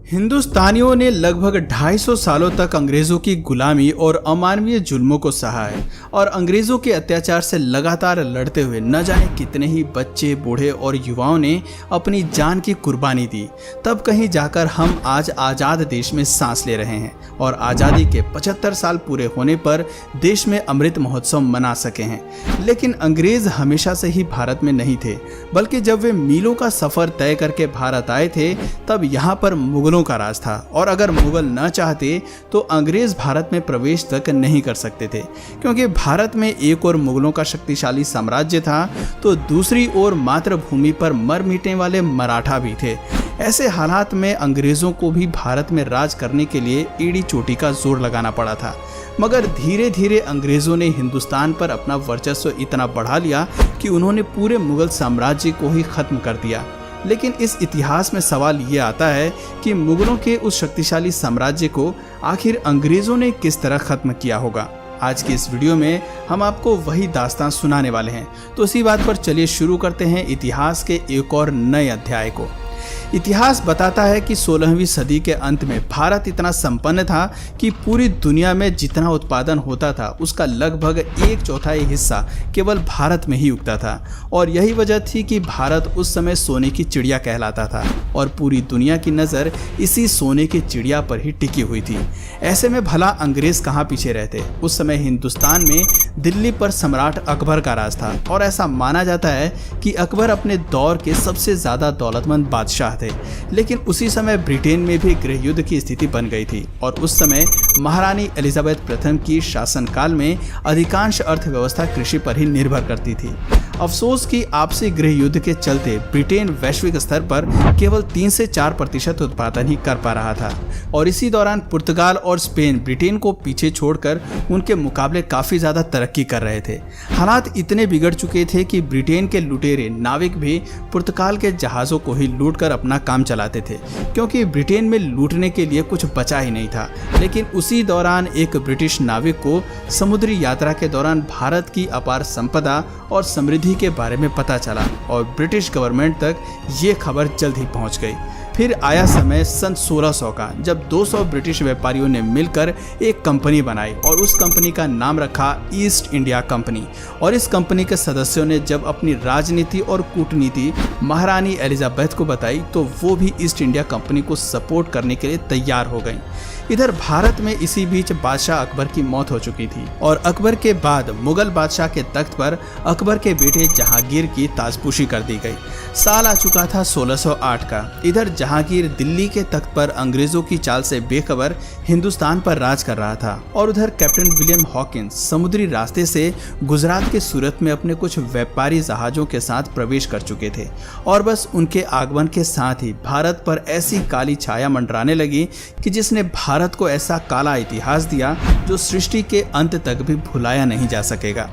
हिंदुस्तानियों ने लगभग 250 सालों तक अंग्रेजों की गुलामी और अमानवीय जुल्मों को सहा है और अंग्रेजों के अत्याचार से लगातार लड़ते हुए न जाने कितने ही बच्चे, बूढ़े और युवाओं ने अपनी जान की कुर्बानी दी। तब कहीं जाकर हम आज आज़ाद देश में सांस ले रहे हैं और आज़ादी के 75 साल पूरे होने पर देश में अमृत महोत्सव मना सके हैं। लेकिन अंग्रेज हमेशा से ही भारत में नहीं थे, बल्कि जब वे मीलों का सफर तय करके भारत आए थे तब यहाँ पर मुगलों का राज था और अगर मुगल न चाहते तो अंग्रेज भारत में प्रवेश तक नहीं कर सकते थे, क्योंकि भारत में एक और मुगलों का शक्तिशाली साम्राज्य था तो दूसरी ओर मातृभूमि पर मर मिटने वाले मराठा भी थे। ऐसे हालात में अंग्रेजों को भी भारत में राज करने के लिए एड़ी चोटी का जोर लगाना पड़ा था। मगर धीरे धीरे अंग्रेजों ने हिंदुस्तान पर अपना वर्चस्व इतना बढ़ा लिया कि उन्होंने पूरे मुगल साम्राज्य को ही खत्म कर दिया। लेकिन इस इतिहास में सवाल ये आता है कि मुगलों के उस शक्तिशाली साम्राज्य को आखिर अंग्रेजों ने किस तरह खत्म किया होगा। आज की इस वीडियो में हम आपको वही दास्तान सुनाने वाले हैं। तो इसी बात पर चलिए शुरू करते हैं इतिहास के एक और नए अध्याय को। इतिहास बताता है कि 16वीं सदी के अंत में भारत इतना संपन्न था कि पूरी दुनिया में जितना उत्पादन होता था उसका लगभग 1/4 हिस्सा केवल भारत में ही उगता था और यही वजह थी कि भारत उस समय सोने की चिड़िया कहलाता था और पूरी दुनिया की नज़र इसी सोने की चिड़िया पर ही टिकी हुई थी। ऐसे में भला अंग्रेज कहाँ पीछे रहते। उस समय हिंदुस्तान में दिल्ली पर सम्राट अकबर का राज था और ऐसा माना जाता है कि अकबर अपने दौर के सबसे ज़्यादा दौलतमंद बादशाह थे। लेकिन उसी समय ब्रिटेन में भी गृह युद्ध की स्थिति बन गई थी और उस समय महारानी एलिजाबेथ प्रथम की शासनकाल में अधिकांश अर्थव्यवस्था कृषि पर ही निर्भर करती थी। अफसोस कि आपसी गृह युद्ध के चलते ब्रिटेन वैश्विक स्तर पर केवल 3 से 4% उत्पादन ही कर पा रहा था और इसी दौरान पुर्तगाल और स्पेन ब्रिटेन को पीछे छोड़कर उनके मुकाबले काफ़ी ज़्यादा तरक्की कर रहे थे। हालात इतने बिगड़ चुके थे कि ब्रिटेन के लुटेरे नाविक भी पुर्तगाल के जहाज़ों को ही लूटकर अपना काम चलाते थे, क्योंकि ब्रिटेन में लूटने के लिए कुछ बचा ही नहीं था। लेकिन उसी दौरान एक ब्रिटिश नाविक को समुद्री यात्रा के दौरान भारत की अपार संपदा और समृद्धि के बारे में पता चला और ब्रिटिश गवर्नमेंट तक ये खबर जल्द ही पहुंच गई। फिर आया समय सन 1600 का, जब 200 ब्रिटिश व्यापारियों ने मिलकर एक कंपनी बनाई और उस कंपनी का नाम रखा ईस्ट इंडिया कंपनी। और इस कंपनी के सदस्यों ने जब अपनी राजनीति और कूटनीति महारानी एलिजाबेथ को बताई तो वो भी ईस्ट इंडिया कंपनी को सपोर्ट करने के लिए तैयार हो गई। इधर भारत में इसी बीच बादशाह अकबर की मौत हो चुकी थी और अकबर के बाद मुगल बादशाह के तख्त पर अकबर के बेटे जहांगीर की ताजपोशी कर दी गई। साल आ चुका था 1608 का। इधर जहांगीर दिल्ली के तख्त पर अंग्रेजों की चाल से बेखबर हिंदुस्तान पर राज कर रहा था और उधर कैप्टन विलियम हॉकिंस समुद्री रास्ते से गुजरात के सूरत में अपने कुछ व्यापारी जहाजों के साथ प्रवेश कर चुके थे और बस उनके आगमन के साथ ही भारत पर ऐसी काली छाया मंडराने लगी कि जिसने भारत को ऐसा काला इतिहास दिया जो सृष्टि के अंत तक भी भुलाया नहीं जा सकेगा।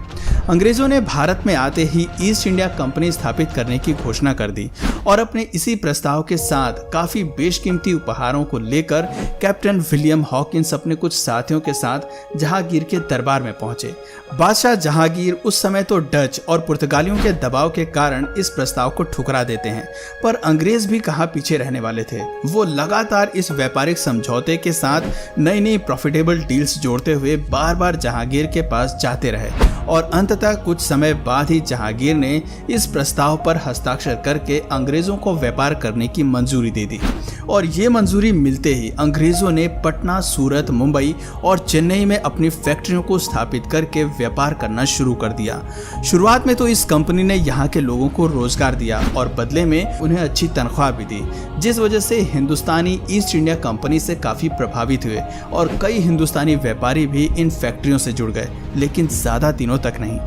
अंग्रेजों ने भारत में आते ही ईस्ट इंडिया कंपनी स्थापित करने की घोषणा कर दी और अपने इसी प्रस्ताव के साथ काफी बेशकीमती उपहारों को लेकर कैप्टन विलियम हॉकिंस अपने कुछ साथियों के साथ जहांगीर के दरबार में पहुंचे। बादशाह जहांगीर उस समय तो डच और पुर्तगालियों के दबाव के कारण इस प्रस्ताव को ठुकरा देते हैं, पर अंग्रेज भी कहाँ पीछे रहने वाले थे। वो लगातार इस व्यापारिक समझौते के साथ नई नई प्रॉफिटेबल डील्स जोड़ते हुए बार बार जहांगीर के पास जाते रहे और अंततः कुछ समय बाद ही जहांगीर ने इस प्रस्ताव पर हस्ताक्षर करके अंग्रेजों को व्यापार करने की मंजूरी दे दी। और ये मंजूरी मिलते ही अंग्रेजों ने पटना, सूरत, मुंबई और चेन्नई में अपनी फैक्ट्रियों को स्थापित करके व्यापार करना शुरू कर दिया। शुरुआत में तो इस कंपनी ने यहाँ के लोगों को रोजगार दिया और बदले में उन्हें अच्छी तनख्वाह भी दी, जिस वजह से हिंदुस्तानी ईस्ट इंडिया कंपनी से काफ़ी प्रभावित हुए और कई हिंदुस्तानी व्यापारी भी इन फैक्ट्रियों से जुड़ गए, लेकिन ज़्यादा दिनों तक नहीं।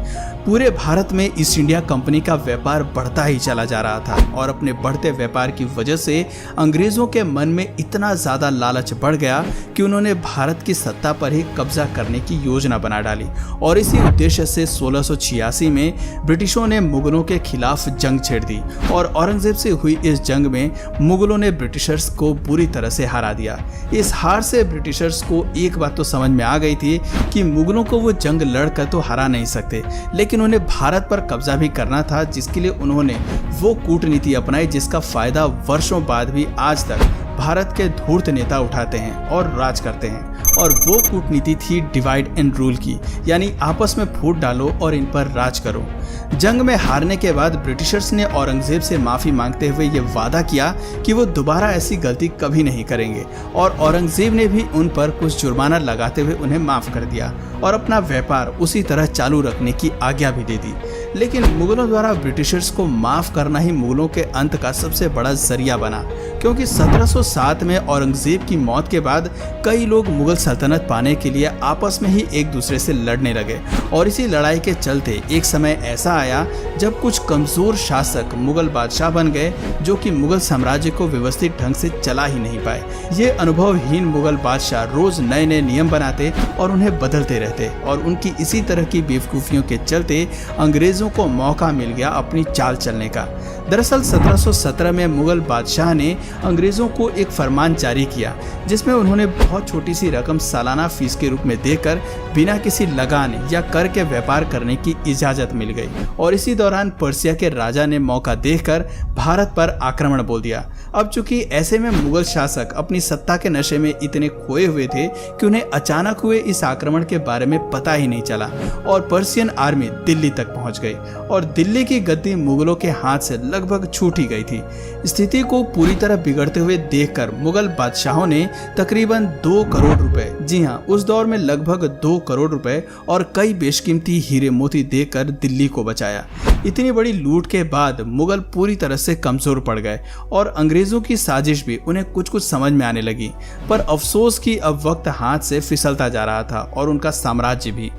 पूरे भारत में ईस्ट इंडिया कंपनी का व्यापार बढ़ता ही चला जा रहा था और अपने बढ़ते व्यापार की वजह से अंग्रेजों के मन में इतना ज़्यादा लालच बढ़ गया कि उन्होंने भारत की सत्ता पर ही कब्जा करने की योजना बना डाली और इसी उद्देश्य से 1686 में ब्रिटिशों ने मुगलों के खिलाफ जंग छेड़ दी और औरंगजेब से हुई इस जंग में मुगलों ने ब्रिटिशर्स को बुरी तरह से हरा दिया। इस हार से ब्रिटिशर्स को एक बात तो समझ में आ गई थी कि मुगलों को वो जंग लड़कर तो हरा नहीं सकते, लेकिन उन्हें भारत पर कब्जा भी करना था, जिसके लिए उन्होंने वो कूटनीति अपनाई जिसका फायदा वर्षों बाद भी आज तक भारत के धूर्त नेता उठाते हैं और राज करते हैं। और वो कूटनीति थी डिवाइड एंड रूल की, यानी आपस में फूट डालो और इन पर राज करो। जंग में हारने के बाद ब्रिटिशर्स ने औरंगजेब से माफी मांगते हुए ये वादा किया कि वो दोबारा ऐसी गलती कभी नहीं करेंगे, और औरंगजेब ने भी उन पर कुछ जुर्माना लगाते हुए उन्हें माफ कर दिया और अपना व्यापार उसी तरह चालू रखने की आज्ञा भी दे दी। लेकिन मुगलों द्वारा ब्रिटिशर्स को माफ करना ही मुगलों के अंत का सबसे बड़ा जरिया बना, क्योंकि 1707 में औरंगजेब की मौत के बाद कई लोग मुगल सल्तनत पाने के लिए आपस में ही एक दूसरे से लड़ने लगे। और इसी लड़ाई के चलते एक समय ऐसा आया जब कुछ कमजोर शासक मुगल बादशाह बन गए, जो कि मुगल साम्राज्य को व्यवस्थित ढंग से चला ही नहीं पाए। ये अनुभवहीन मुगल बादशाह रोज नए नए नियम बनाते और उन्हें बदलते रहते, और उनकी इसी तरह की बेवकूफियों के चलते अंग्रेजों को मौका मिल गया अपनी चाल चलने का। दरअसल 1717 में मुगल बादशाह ने अंग्रेजों को एक फरमान जारी किया, जिसमें उन्होंने बहुत छोटी सी रकम सालाना फीस के रूप में देकर बिना किसी लगान या कर के व्यापार करने की इजाजत मिल गई। और इसी दौरान पर्सिया के राजा ने मौका देखकर भारत पर आक्रमण बोल दिया। अब चूंकि ऐसे में मुगल शासक अपनी सत्ता के नशे में इतने खोए हुए थे कि उन्हें अचानक हुए इस आक्रमण के बारे में पता ही नहीं चला, और पर्सियन आर्मी दिल्ली तक पहुंच गई और दिल्ली की गद्दी मुगलों के हाथ से लगभग छूट ही गई थी। स्थिति को पूरी तरह बिगड़ते हुए देखकर मुगल बादशाहों ने तकरीबन 2 करोड़ रुपए, जी हाँ, उस दौर में लगभग 2 करोड़ रुपए और कई बेशकीमती हीरे मोती देकर दिल्ली को बचाया। इतनी बड़ी लूट के बाद मुगल पूरी तरह से कमजोर पड़ गए और अंग्रेजों की साजिश भी उन्हें कुछ कुछ समझ में आने लगी। पर अफसोस कि अब वक्त हाथ से फिसलता जा रहा था और उनका साम्राज्य भी।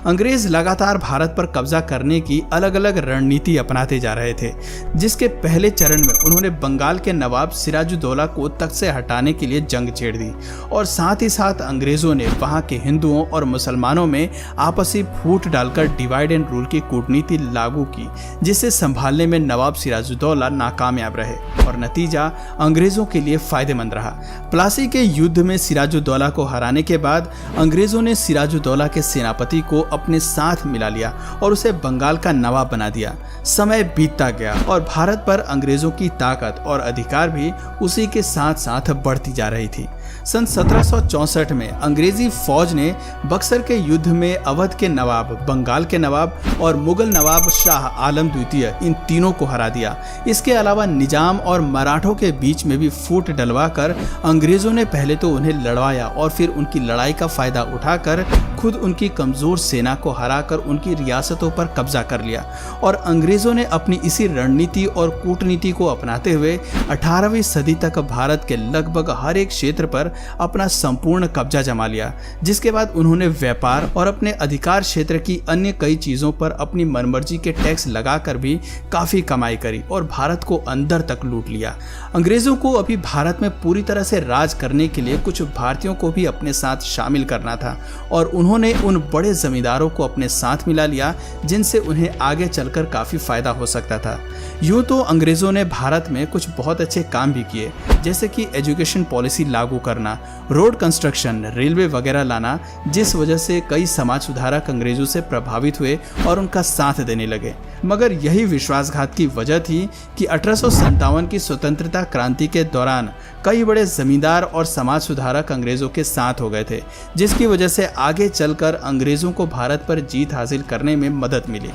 अंग्रेज लगातार भारत पर कब्जा करने की अलग अलग रणनीति अपनाते जा रहे थे, जिसके पहले चरण में उन्होंने बंगाल के नवाब सिराजुद्दौला को तख्त से हटाने के लिए जंग छेड़ दी, और साथ ही साथ अंग्रेजों ने वहां के हिंदुओं और मुसलमानों में आपसी फूट डालकर डिवाइड एंड रूल की कूटनीति लागू की, जिसे संभालने में नवाब सिराजुद्दौला नाकामयाब रहे और नतीजा अंग्रेजों के लिए फायदेमंद रहा। प्लासी के युद्ध में सिराजुद्दौला को हराने के बाद अंग्रेजों ने सिराजुद्दौला के सेनापति को अपने साथ मिला लिया और उसे बंगाल का नवाब बना दिया। समय बीतता गया और भारत पर अंग्रेजों की ताकत और अधिकार भी उसी के साथ साथ बढ़ती जा रही थी। सन 1764 में अंग्रेजी फौज ने बक्सर के युद्ध में अवध के नवाब, बंगाल के नवाब और मुगल नवाब शाह आलम द्वितीय, इन तीनों को हरा दिया। इसके अलावा निजाम और मराठों के बीच में भी फूट डलवाकर अंग्रेजों ने पहले तो उन्हें लड़वाया और फिर उनकी लड़ाई का फायदा उठाकर खुद उनकी कमजोर सेना को हराकर उनकी रियासतों पर कब्जा कर लिया। और अंग्रेजों ने अपनी इसी रणनीति और कूटनीति को अपनाते हुए 18वीं सदी तक भारत के लगभग हर एक क्षेत्र पर अपना संपूर्ण कब्जा जमा लिया, जिसके बाद उन्होंने व्यापार और अपने अधिकार क्षेत्र की अन्य कई चीजों पर अपनी मनमर्जी के टैक्स लगाकर भी काफी कमाई करी और भारत को अंदर तक लूट लिया। अंग्रेजों को अभी भारत में पूरी तरह से राज करने के लिए कुछ भारतीयों को भी अपने साथ शामिल करना था, और उन्होंने उन बड़े जमींदारों को अपने साथ मिला लिया जिनसे उन्हें आगे चलकर काफी फायदा हो सकता था। यूं तो अंग्रेजों ने भारत में कुछ बहुत अच्छे काम भी किए, जैसे कि एजुकेशन पॉलिसी लागू करना, रोड कंस्ट्रक्शन, रेलवे वगैरह लाना, जिस वजह से कई समाज सुधारक अंग्रेजों से प्रभावित हुए और उनका साथ देने लगे। मगर यही विश्वासघात की वजह थी कि 1857 की स्वतंत्रता क्रांति के दौरान कई बड़े जमींदार और समाज सुधारक अंग्रेजों के साथ हो गए थे, जिसकी वजह से आगे चलकर अंग्रेजों को भारत पर जीत हासिल करने में मदद मिली।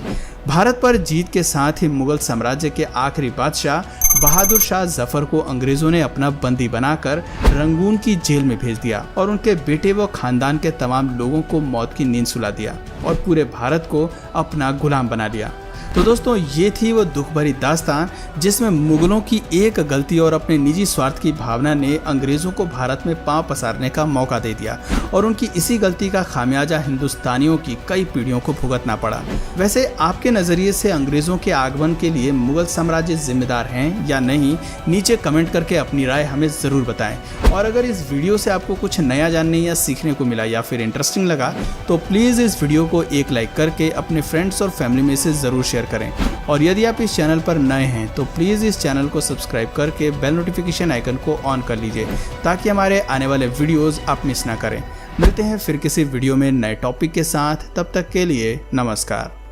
भारत पर जीत के साथ ही मुगल साम्राज्य के आखिरी बादशाह बहादुर शाह जफर को अंग्रेजों ने अपना बंदी बनाकर रंगून की जेल में भेज दिया और उनके बेटे व खानदान के तमाम लोगों को मौत की नींद सुला दिया और पूरे भारत को अपना गुलाम बना लिया। तो दोस्तों, ये थी वो दुख भरी दास्तान जिसमें मुगलों की एक गलती और अपने निजी स्वार्थ की भावना ने अंग्रेजों को भारत में पांव पसारने का मौका दे दिया, और उनकी इसी गलती का खामियाजा हिंदुस्तानियों की कई पीढ़ियों को भुगतना पड़ा। वैसे आपके नज़रिए से अंग्रेजों के आगमन के लिए मुगल साम्राज्य जिम्मेदार हैं या नहीं, नीचे कमेंट करके अपनी राय हमें ज़रूर बताएं। और अगर इस वीडियो से आपको कुछ नया जानने या सीखने को मिला या फिर इंटरेस्टिंग लगा, तो प्लीज़ इस वीडियो को एक लाइक करके अपने फ्रेंड्स और फैमिली में से ज़रूर शेयर करें। और यदि आप इस चैनल पर नए हैं तो प्लीज़ इस चैनल को सब्सक्राइब करके बेल नोटिफिकेशन आइकन को ऑन कर लीजिए, ताकि हमारे आने वाले वीडियोस आप मिस ना करें। मिलते हैं फिर किसी वीडियो में नए टॉपिक के साथ, तब तक के लिए नमस्कार।